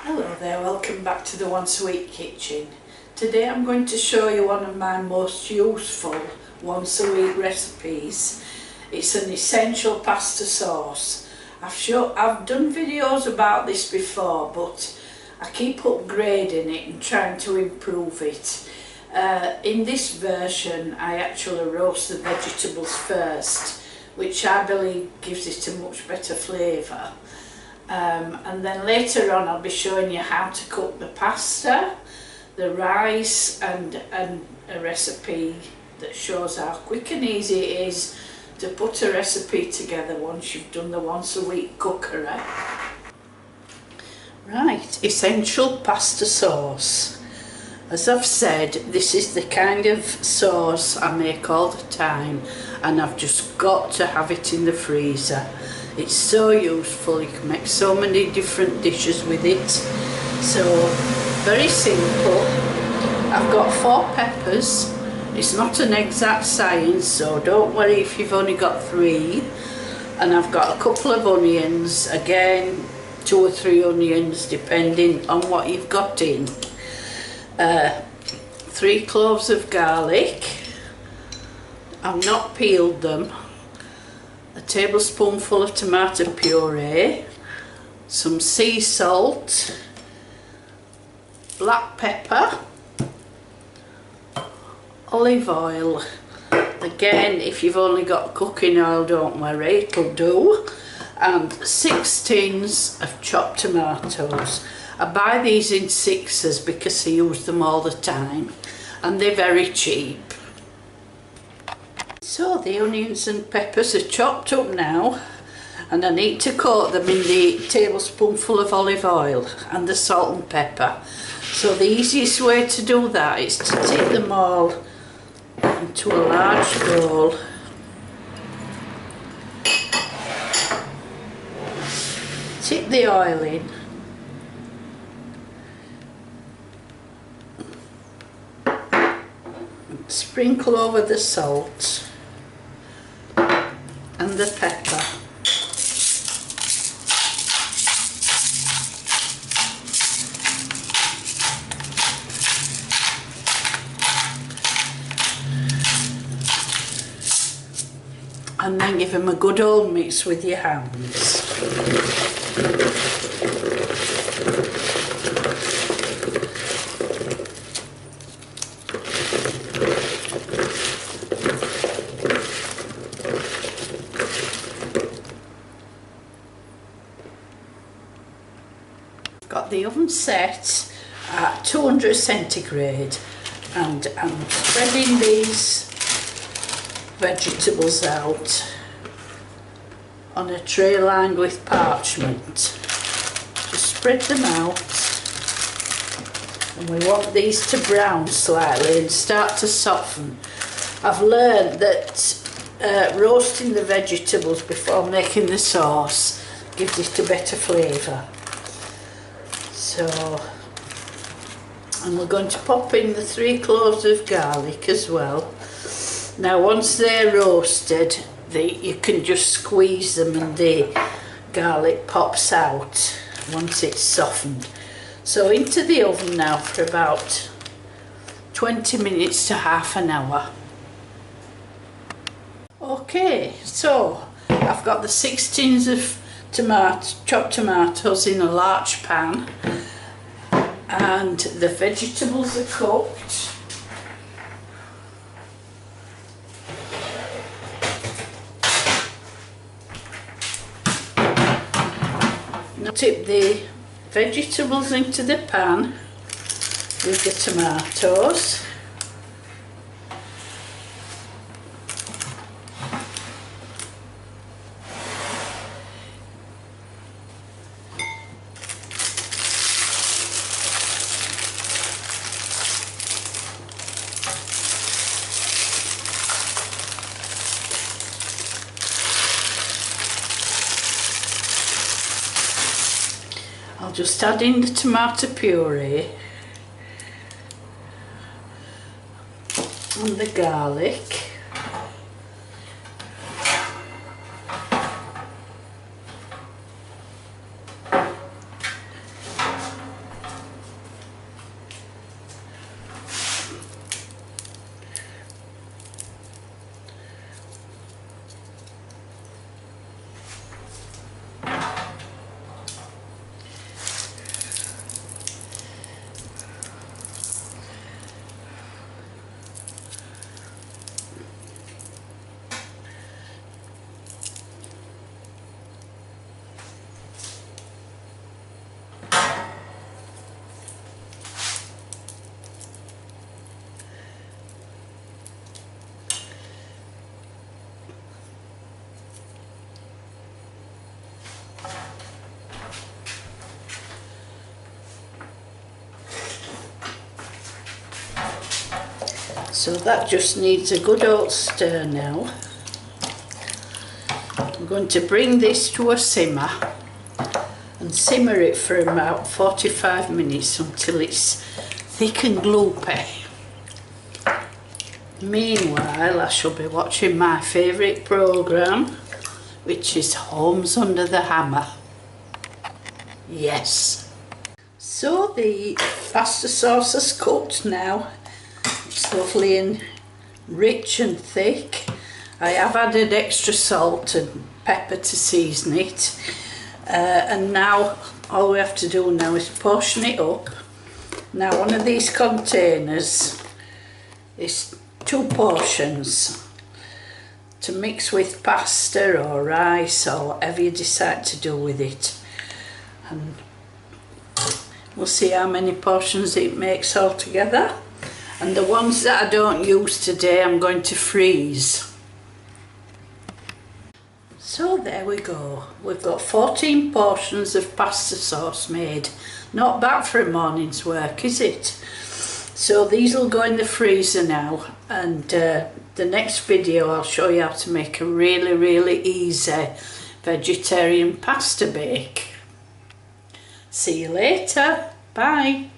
Hello there, welcome back to the Once a Week kitchen. Today I'm going to show you one of my most useful once a week recipes. It's an essential pasta sauce. I've done videos about this before, but I keep upgrading it and trying to improve it. In this version I actually roast the vegetables first, which I believe gives it a much better flavour. And then later on I'll be showing you how to cook the pasta, the rice, and a recipe that shows how quick and easy it is to put a recipe together once you've done the once a week cookery. Right, essential pasta sauce. As I've said, this is the kind of sauce I make all the time, and I've just got to have it in the freezer. It's so useful, you can make so many different dishes with it. So, very simple. I've got 4 peppers. It's not an exact science, so don't worry if you've only got 3. And I've got a couple of onions, again 2 or 3 onions depending on what you've got in. 3 cloves of garlic. I've not peeled them. A tablespoonful of tomato puree, some sea salt, black pepper, olive oil. Again, if you've only got cooking oil, don't worry, it'll do. And 6 tins of chopped tomatoes. I buy these in 6s because I use them all the time, and they're very cheap. So the onions and peppers are chopped up now, and I need to coat them in the tablespoonful of olive oil and the salt and pepper. So the easiest way to do that is to take them all into a large bowl. Tip the oil in. Sprinkle over the salt and the pepper. And then give them a good old mix with your hands. Got the oven set at 200 centigrade, and I'm spreading these vegetables out on a tray lined with parchment. Just spread them out, and we want these to brown slightly and start to soften. I've learned that roasting the vegetables before making the sauce gives it a better flavour. So, and we're going to pop in the 3 cloves of garlic as well. Now once they're roasted, you can just squeeze them and the garlic pops out once it's softened. So into the oven now for about 20 minutes to half an hour. Okay, so I've got the 6 tins of chopped tomatoes in a large pan, and the vegetables are cooked. Now tip the vegetables into the pan with the tomatoes. I'll just add in the tomato puree and the garlic. So that just needs a good old stir now. I'm going to bring this to a simmer and simmer it for about 45 minutes until it's thick and gloopy. Meanwhile, I shall be watching my favourite programme, which is Homes Under the Hammer. Yes. So the pasta sauce has cooked now. It's lovely and rich and thick. I have added extra salt and pepper to season it. And now all we have to do now is portion it up. Now one of these containers is 2 portions to mix with pasta or rice or whatever you decide to do with it. And we'll see how many portions it makes altogether. And the ones that I don't use today I'm going to freeze. So there we go, we've got 14 portions of pasta sauce made. Not bad for a morning's work, is it? So these will go in the freezer now, and the next video I'll show you how to make a really easy vegetarian pasta bake. See you later, bye.